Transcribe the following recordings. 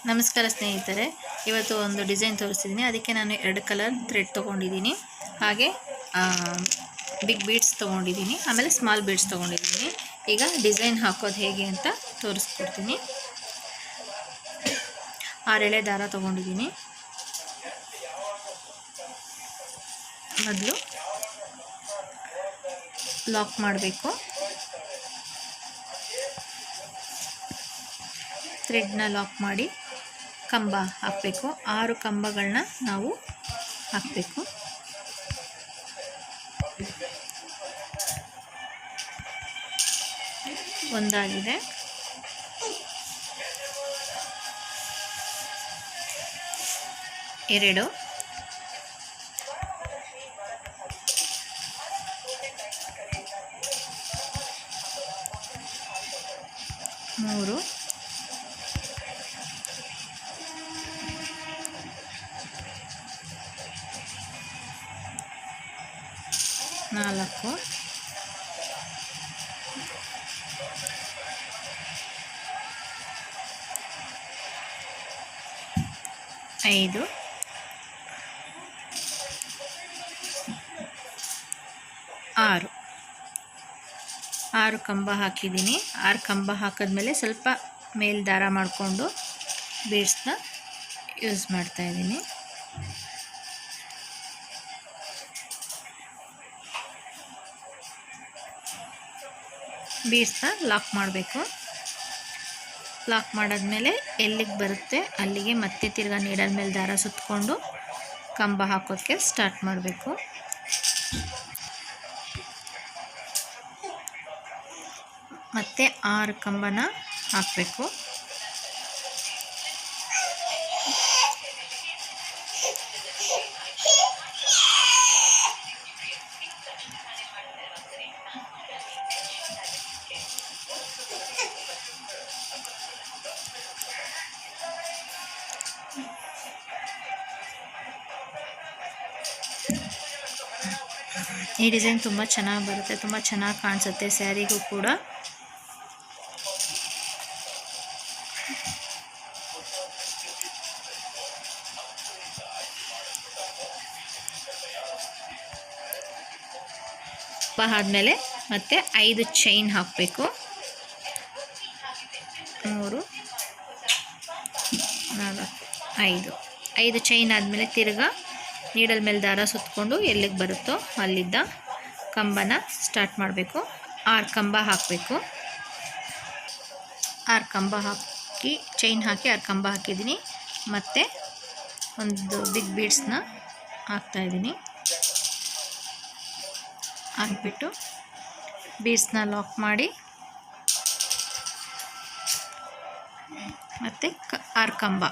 ನಮಸ್ಕಾರ ಸ್ನೇಹಿತರೆ, ಇವತ್ತು ಒಂದು ಡಿಸೈನ್ ತೋರಿಸ್ತಿದ್ದೀನಿ. ಅದಕ್ಕೆ ನಾನು 2 ಕಲರ್ ಥ್ರೆಡ್ ತೊಗೊಂಡಿದ್ದೀನಿ, ಹಾಗೆ ಬಿಗ್ ಬೀಡ್ಸ್ ತೊಗೊಂಡಿದ್ದೀನಿ, ಆಮೇಲೆ ಸ್ಮಾಲ್ ಬೀಡ್ಸ್ ತೊಗೊಂಡಿದ್ದೀನಿ. ಈಗ ಡಿಸೈನ್ ಹಾಕೋದು ಹೇಗೆ ಅಂತ ತೋರಿಸ್ಕೊಡ್ತೀನಿ. 6 ಎಳೆ ದಾರ ತೊಗೊಂಡಿದ್ದೀನಿ. ಮೊದಲು ಲಾಕ್ ಮಾಡಬೇಕು. ಥ್ರೆಡ್ನ ಲಾಕ್ ಮಾಡಿ ಕಂಬ ಹಾಕಬೇಕು. 6 ಕಂಬಗಳನ್ನ ನಾವು ಹಾಕಬೇಕು. ಒಂದಾಗಿದೆ, 2, 3, 4, 5, 6 ಕಂಬ ಹಾಕಿದ್ದೀನಿ. 6 ಕಂಬ ಹಾಕಿದ್ಮೇಲೆ ಸ್ವಲ್ಪ ಮೇಲ್ ದಾರ ಮಾಡಿಕೊಂಡು ಬೀಡ್ಸ್ನ ಯೂಸ್ ಮಾಡ್ತಾಯಿದ್ದೀನಿ. ಬೀಡ್ಸ್ನ ಲಾಕ್ ಮಾಡಬೇಕು. ಲಾಕ್ ಮಾಡಾದ್ಮೇಲೆ ಎಲ್ಲಿಗೆ ಬರುತ್ತೆ ಅಲ್ಲಿಗೆ ಮತ್ತೆ ತಿರ್ಗಾ ನೀಡಲ್ ಮೇಲೆ ದಾರ ಸುತ್ತಕೊಂಡು ಕಂಬ ಹಾಕೋದಕ್ಕೆ ಸ್ಟಾರ್ಟ್ ಮಾಡಬೇಕು. ಮತ್ತೆ 6 ಕಂಬನ ಹಾಕಬೇಕು. ಈ ಡಿಸೈನ್ ತುಂಬ ಚೆನ್ನಾಗಿ ಬರುತ್ತೆ, ತುಂಬ ಚೆನ್ನಾಗಿ ಕಾಣಿಸುತ್ತೆ ಸ್ಯಾರಿಗೂ ಕೂಡ. ಆದಮೇಲೆ ಮತ್ತೆ 5 ಚೈನ್ ಹಾಕಬೇಕು. 3, 4, 5 ಚೈನ್ ಆದಮೇಲೆ ತಿರ್ಗಾ ನೀಡಲ್ ಮೇಲೆ ದಾರ ಸುತ್ತಕೊಂಡು ಎಲ್ಲಿಗೆ ಬರುತ್ತೋ ಅಲ್ಲಿದ್ದ ಕಂಬನ ಸ್ಟಾರ್ಟ್ ಮಾಡಬೇಕು. 6 ಕಂಬ ಹಾಕಬೇಕು. 6 ಕಂಬ ಹಾಕಿ ಚೈನ್ ಹಾಕಿ 6 ಕಂಬ ಹಾಕಿದ್ದೀನಿ. ಮತ್ತು ಒಂದು ಬಿಗ್ ಬೀಡ್ಸ್ನ ಹಾಕ್ತಾಯಿದ್ದೀನಿ. ಹಾಕ್ಬಿಟ್ಟು ಬೀಡ್ಸ್ನ ಲಾಕ್ ಮಾಡಿ ಮತ್ತು 6 ಕಂಬ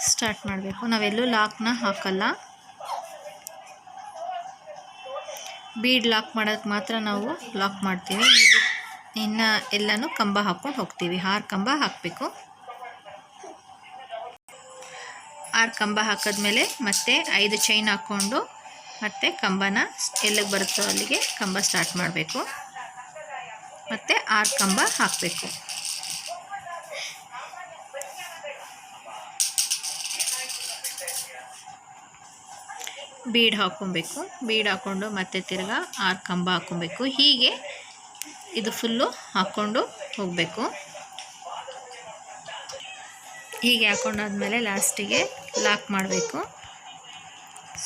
ಸ್ಟಾರ್ಟ್ ಮಾಡಬೇಕು. ನಾವೆಲ್ಲೂ ಲಾಕ್ನ ಹಾಕಲ್ಲ, ಬೀಡ್ ಲಾಕ್ ಮಾಡೋಕ್ಕೆ ಮಾತ್ರ ನಾವು ಲಾಕ್ ಮಾಡ್ತೀವಿ. ಇನ್ನು ಎಲ್ಲನೂ ಕಂಬ ಹಾಕ್ಕೊಂಡು ಹೋಗ್ತೀವಿ. 6 ಕಂಬ ಹಾಕಬೇಕು. 6 ಕಂಬ ಹಾಕಿದ್ಮೇಲೆ ಮತ್ತೆ 5 ಚೈನ್ ಹಾಕ್ಕೊಂಡು ಮತ್ತು ಕಂಬನ ಎಲ್ಲಿಗೆ ಬರುತ್ತೋ ಅಲ್ಲಿಗೆ ಕಂಬ ಸ್ಟಾರ್ಟ್ ಮಾಡಬೇಕು. ಮತ್ತು 6 ಕಂಬ ಹಾಕಬೇಕು. ಬೀಡ್ ಹಾಕ್ಕೊಬೇಕು. ಬೀಡ್ ಹಾಕ್ಕೊಂಡು ಮತ್ತೆ ತಿರ್ಗಾ 6 ಕಂಬ ಹಾಕ್ಕೊಬೇಕು. ಹೀಗೆ ಇದು ಫುಲ್ಲು ಹಾಕ್ಕೊಂಡು ಹೋಗಬೇಕು. ಹೀಗೆ ಹಾಕ್ಕೊಂಡಾದ್ಮೇಲೆ ಲಾಸ್ಟಿಗೆ ಲಾಕ್ ಮಾಡಬೇಕು.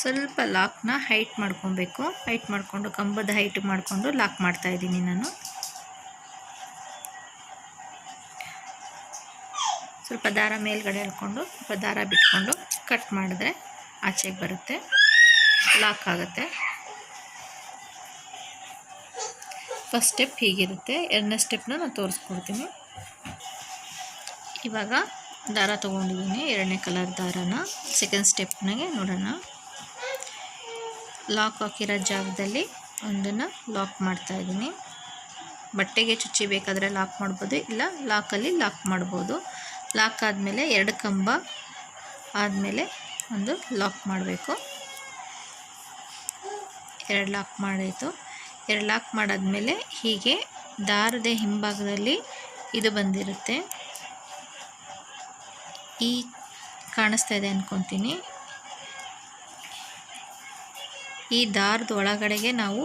ಸ್ವಲ್ಪ ಲಾಕ್ನ ಹೈಟ್ ಮಾಡ್ಕೊಬೇಕು. ಹೈಟ್ ಮಾಡಿಕೊಂಡು ಕಂಬದ ಹೈಟ್ ಮಾಡಿಕೊಂಡು ಲಾಕ್ ಮಾಡ್ತಾಯಿದ್ದೀನಿ ನಾನು. ಸ್ವಲ್ಪ ದಾರ ಮೇಲ್ಗಡೆ ಎಳ್ಕೊಂಡು ಸ್ವಲ್ಪ ದಾರ ಬಿಟ್ಕೊಂಡು ಕಟ್ ಮಾಡಿದ್ರೆ ಆಚೆಗೆ ಬರುತ್ತೆ, ಲಾಕ್ ಆಗುತ್ತೆ. ಫಸ್ಟ್ ಸ್ಟೆಪ್ ಹೀಗಿರುತ್ತೆ. 2ನೇ ಸ್ಟೆಪ್ನ ನಾನು ತೋರಿಸ್ಕೊಡ್ತೀನಿ. ಇವಾಗ ದಾರ ತೊಗೊಂಡಿದ್ದೀನಿ, 2ನೇ ಕಲರ್ ದಾರನ. ಸೆಕೆಂಡ್ ಸ್ಟೆಪ್ನಾಗೆ ನೋಡೋಣ. ಲಾಕ್ ಹಾಕಿರೋ ಜಾಗದಲ್ಲಿ ಒಂದನ್ನು ಲಾಕ್ ಮಾಡ್ತಾಯಿದ್ದೀನಿ. ಬಟ್ಟೆಗೆ ಚುಚ್ಚಿ ಬೇಕಾದರೆ ಲಾಕ್ ಮಾಡ್ಬೋದು, ಇಲ್ಲ ಲಾಕಲ್ಲಿ ಲಾಕ್ ಮಾಡ್ಬೋದು. ಲಾಕ್ ಆದಮೇಲೆ 2 ಕಂಬ ಆದಮೇಲೆ ಒಂದು ಲಾಕ್ ಮಾಡಬೇಕು. 2 ಲಾಕ್ ಮಾಡಾಯಿತು. 2 ಲಾಕ್ ಮಾಡಾದ್ಮೇಲೆ ಹೀಗೆ ದಾರದ ಹಿಂಭಾಗದಲ್ಲಿ ಇದು ಬಂದಿರುತ್ತೆ. ಈ ಕಾಣಿಸ್ತಾ ಇದೆ ಅಂದ್ಕೊತೀನಿ. ಈ ದಾರದ ಒಳಗಡೆಗೆ ನಾವು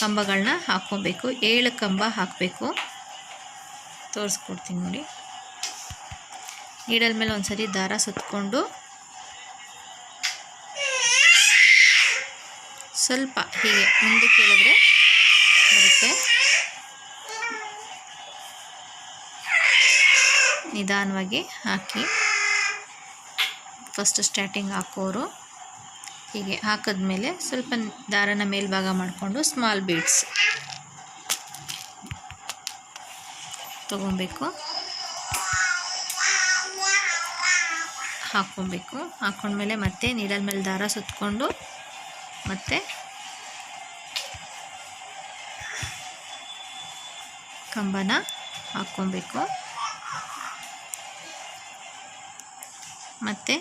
ಕಂಬಗಳನ್ನ ಹಾಕ್ಕೊಬೇಕು. 7 ಕಂಬ ಹಾಕಬೇಕು. ತೋರಿಸ್ಕೊಡ್ತೀನಿ ನೋಡಿ. ನೀಡಲ್ ಮೇಲೆ ಒಂದ್ಸರಿ ದಾರ ಸುತ್ತಕೊಂಡು ಸ್ವಲ್ಪ ಹೀಗೆ ಮುಂದಕ್ಕೆ ಎಳೆದ್ರೆ ಬರುತ್ತೆ. ನಿಧಾನವಾಗಿ ಹಾಕಿ. ಫಸ್ಟ್ ಸ್ಟಾರ್ಟಿಂಗ್ ಹಾಕೋರು ಹೀಗೆ ಹಾಕಿದ್ಮೇಲೆ ಸ್ವಲ್ಪ ದಾರನ ಮೇಲ್ಭಾಗ ಮಾಡಿಕೊಂಡು ಸ್ಮಾಲ್ ಬೀಡ್ಸ್ ತಗೊಬೇಕು, ಹಾಕ್ಕೊಬೇಕು. ಹಾಕ್ಕೊಂಡ್ಮೇಲೆ ಮತ್ತೆ ನೀಡಲ್ ಮೇಲೆ ದಾರ ಸುತ್ತಕೊಂಡು ಮತ್ತೆ ಕಂಬನ ಹಾಕ್ಕೊಬೇಕು. ಮತ್ತು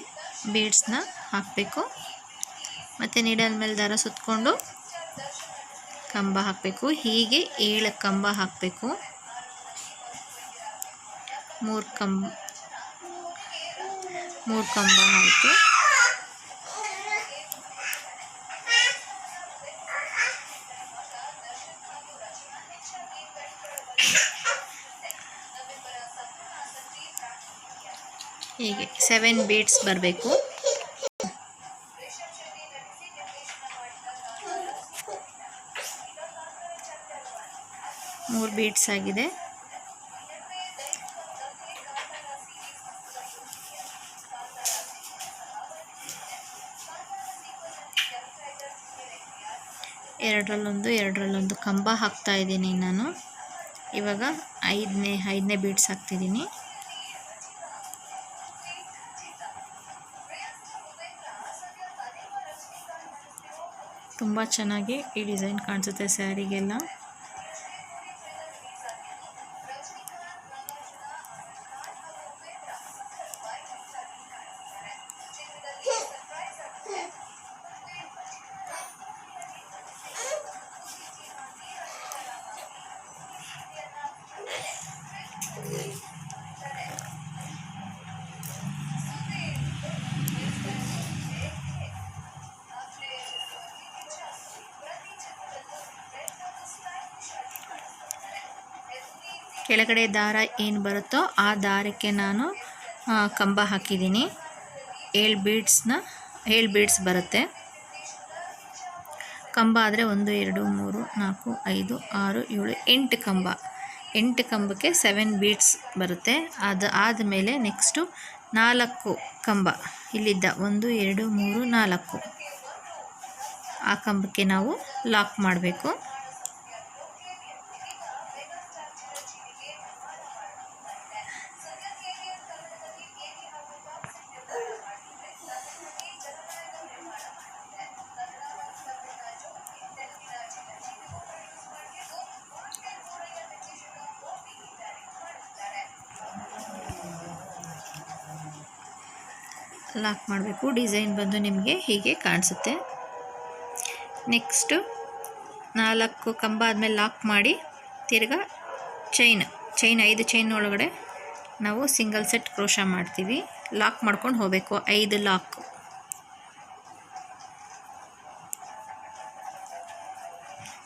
ಬೀಡ್ಸ್ನ ಹಾಕಬೇಕು. ಮತ್ತು ನೀಡಲ್ ಮೇಲೆ ದಾರ ಸುತ್ತಕೊಂಡು ಕಂಬ ಹಾಕಬೇಕು. ಹೀಗೆ 7 ಕಂಬ ಹಾಕಬೇಕು. 3 ಕಂಬ ಆಯಿತು. ಹೀಗೆ 7 ಬೀಡ್ಸ್ ಬರಬೇಕು. ಮೂರು ಬೀಡ್ಸ್ ಆಗಿದೆ. ಎರಡರಲ್ಲೊಂದು ಕಂಬ ಹಾಕ್ತಾ ಇದ್ದೀನಿ ನಾನು. ಇವಾಗ ಐದನೇ ಬೀಡ್ಸ್ ಹಾಕ್ತಿದ್ದೀನಿ. ತುಂಬ ಚೆನ್ನಾಗಿ ಈ ಡಿಸೈನ್ ಕಾಣಿಸುತ್ತೆ ಸ್ಯಾರಿಗೆಲ್ಲ. ಕೆಳಗಡೆ ದಾರ ಏನು ಬರುತ್ತೋ ಆ ದಾರಕ್ಕೆ ನಾನು ಕಂಬ ಹಾಕಿದ್ದೀನಿ. 7 ಬೀಡ್ಸ್ ಬರುತ್ತೆ. ಕಂಬ ಆದರೆ 1 2 3 4 5 6 7 8 ಕಂಬ. 8 ಕಂಬಕ್ಕೆ 7 ಬೀಡ್ಸ್ ಬರುತ್ತೆ. ಅದು ಆದಮೇಲೆ ನೆಕ್ಸ್ಟು 4 ಕಂಬ ಇಲ್ಲಿದ್ದ 1 2 3 4 ಆ ಕಂಬಕ್ಕೆ ನಾವು ಲಾಕ್ ಮಾಡಬೇಕು. ಲಾಕ್ ಮಾಡಬೇಕು. ಡಿಸೈನ್ ಬಂದು ನಿಮಗೆ ಹೀಗೆ ಕಾಣಿಸುತ್ತೆ. ನೆಕ್ಸ್ಟು 4 ಕಂಬ ಆದಮೇಲೆ ಲಾಕ್ ಮಾಡಿ ತಿರ್ಗಾ ಚೈನ್ 5 ಚೈನ್ ಒಳಗಡೆ ನಾವು ಸಿಂಗಲ್ ಸೆಟ್ ಕ್ರೋಶಾ ಮಾಡ್ತೀವಿ. ಲಾಕ್ ಮಾಡ್ಕೊಂಡು ಹೋಗಬೇಕು. 5 ಲಾಕ್.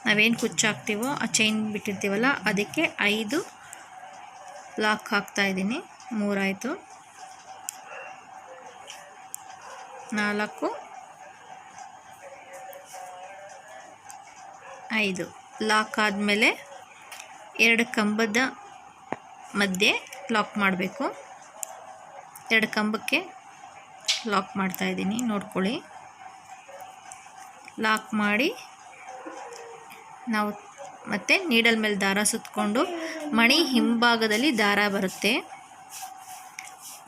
ನಾವೇನು ಕುಚ್ಚು ಹಾಕ್ತೀವೋ ಆ ಚೈನ್ ಬಿಟ್ಟಿರ್ತೀವಲ್ಲ ಅದಕ್ಕೆ 5 ಲಾಕ್ ಹಾಕ್ತಾಯಿದ್ದೀನಿ. 3 ಆಯಿತು. 4 5 ಲಾಕ್ ಆದಮೇಲೆ 2 ಕಂಬದ ಮಧ್ಯೆ ಲಾಕ್ ಮಾಡಬೇಕು. 2 ಕಂಬಕ್ಕೆ ಲಾಕ್ ಮಾಡ್ತಾಯಿದ್ದೀನಿ, ನೋಡ್ಕೊಳ್ಳಿ. ಲಾಕ್ ಮಾಡಿ ನಾವು ಮತ್ತೆ ನೀಡಲ್ ಮೇಲೆ ದಾರ ಸುತ್ತಕೊಂಡು ಮಣಿ ಹಿಂಭಾಗದಲ್ಲಿ ದಾರ ಬರುತ್ತೆ.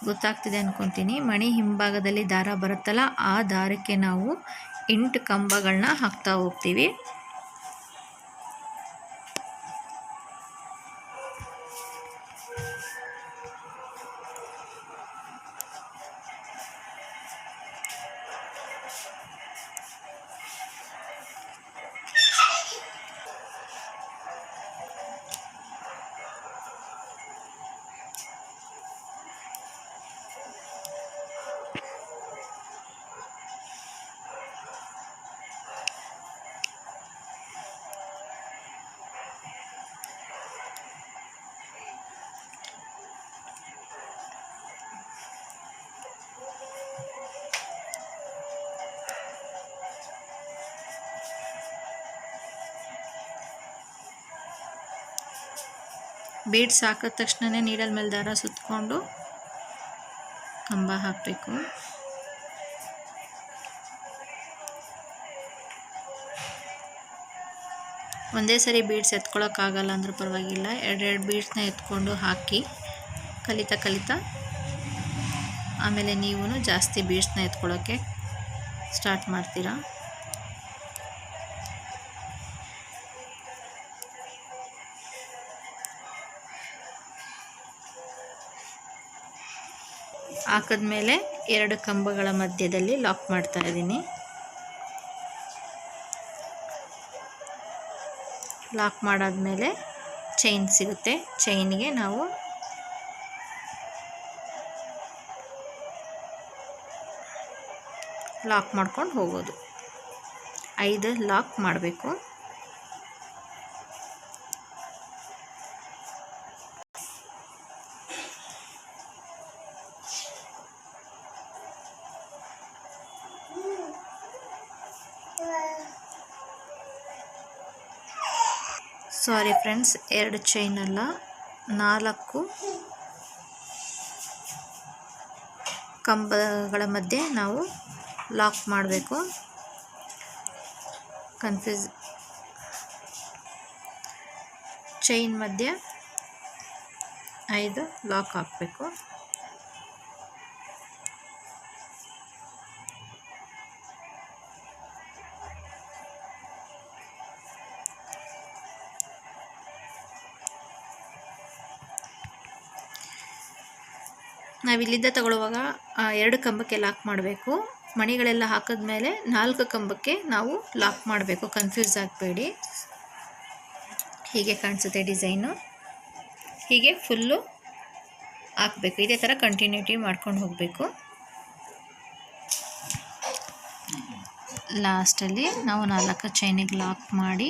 ಗೊತ್ತಾಗ್ತಿದೆ ಅಂದ್ಕೊತೀನಿ. ಮಣಿ ಹಿಂಭಾಗದಲ್ಲಿ ದಾರ ಬರುತ್ತಲ್ಲ ಆ ದಾರಕ್ಕೆ ನಾವು 8 ಕಂಬಗಳನ್ನ ಹಾಕ್ತಾ ಹೋಗ್ತೀವಿ. ಬೀಡ್ಸ್ ಹಾಕಿದ ತಕ್ಷಣವೇ ನೀಡಲ್ ಮೇಲೆ ದಾರ ಸುತ್ತಕೊಂಡು ಕಂಬ ಹಾಕಬೇಕು. ಒಂದೇ ಸರಿ ಬೀಡ್ಸ್ ಎತ್ಕೊಳ್ಳೋಕ್ಕಾಗಲ್ಲ ಅಂದರೂ ಪರವಾಗಿಲ್ಲ, ಎರಡೆರಡು ಬೀಡ್ಸ್ನ ಎತ್ಕೊಂಡು ಹಾಕಿ ಕಲಿತಾ ಆಮೇಲೆ ನೀವು ಜಾಸ್ತಿ ಬೀಡ್ಸ್ನ ಎತ್ಕೊಳ್ಳೋಕ್ಕೆ ಸ್ಟಾರ್ಟ್ ಮಾಡ್ತೀರಾ. ಹಾಕಿದ್ಮೇಲೆ 2 ಕಂಬಗಳ ಮಧ್ಯದಲ್ಲಿ ಲಾಕ್ ಮಾಡ್ತಾ ಇದ್ದೀನಿ. ಲಾಕ್ ಮಾಡಾದ್ಮೇಲೆ ಚೈನ್ ಸಿಗುತ್ತೆ. ಚೈನ್ಗೆ ನಾವು ಲಾಕ್ ಮಾಡ್ಕೊಂಡು ಹೋಗೋದು. 5 ಲಾಕ್ ಮಾಡಬೇಕು. ಸಾರಿ ಫ್ರೆಂಡ್ಸ್, 2 ಚೈನ್ ಅಲ್ಲ 4 ಕಂಬಗಳ ಮಧ್ಯೆ ನಾವು ಲಾಕ್ ಮಾಡಬೇಕು. ಚೈನ್ ಮಧ್ಯೆ 5 ಲಾಕ್ ಹಾಕಬೇಕು. ನಾವಿಲ್ಲಿಂದ ತಗೊಳ್ಳುವಾಗ 2 ಕಂಬಕ್ಕೆ ಲಾಕ್ ಮಾಡಬೇಕು. ಮಣಿಗಳೆಲ್ಲ ಹಾಕಿದ್ಮೇಲೆ 4 ಕಂಬಕ್ಕೆ ನಾವು ಲಾಕ್ ಮಾಡಬೇಕು. ಕನ್ಫ್ಯೂಸ್ ಆಗಬೇಡಿ. ಹೀಗೆ ಕಾಣಿಸುತ್ತೆ ಡಿಸೈನು. ಹೀಗೆ ಫುಲ್ಲು ಹಾಕಬೇಕು. ಇದೇ ಥರ ಕಂಟಿನ್ಯೂಟಿ ಮಾಡ್ಕೊಂಡು ಹೋಗಬೇಕು. ಲಾಸ್ಟಲ್ಲಿ ನಾವು 4 ಚೈನಿಗೆ ಲಾಕ್ ಮಾಡಿ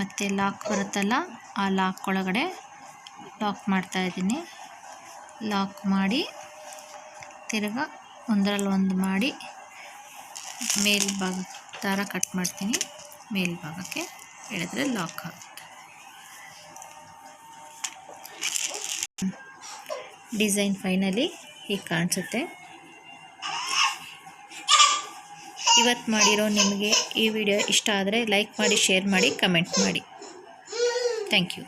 ಮತ್ತು ಲಾಕ್ ಬರುತ್ತಲ್ಲ ಆ ಲಾಕ್ ಒಳಗಡೆ ಲಾಕ್ ಮಾಡ್ತಾಯಿದ್ದೀನಿ. ಲಾಕ್ ಮಾಡಿ ತಿರ್ಗಾ ಒಂದರಲ್ಲಿ ಮಾಡಿ ಮೇಲ್ಭಾಗ ದಾರ ಕಟ್ ಮಾಡ್ತೀನಿ. ಮೇಲ್ಭಾಗಕ್ಕೆ ಎಳೆದ್ರೆ ಲಾಕ್ ಆಗುತ್ತೆ. ಡಿಸೈನ್ ಫೈನಲಿ ಹೀಗೆ ಕಾಣಿಸುತ್ತೆ. ಇವತ್ತು ಮಾಡಿರೋ ನಿಮಗೆ ಈ ವಿಡಿಯೋ ಇಷ್ಟ ಆದರೆ ಲೈಕ್ ಮಾಡಿ, ಶೇರ್ ಮಾಡಿ, ಕಮೆಂಟ್ ಮಾಡಿ. Thank you.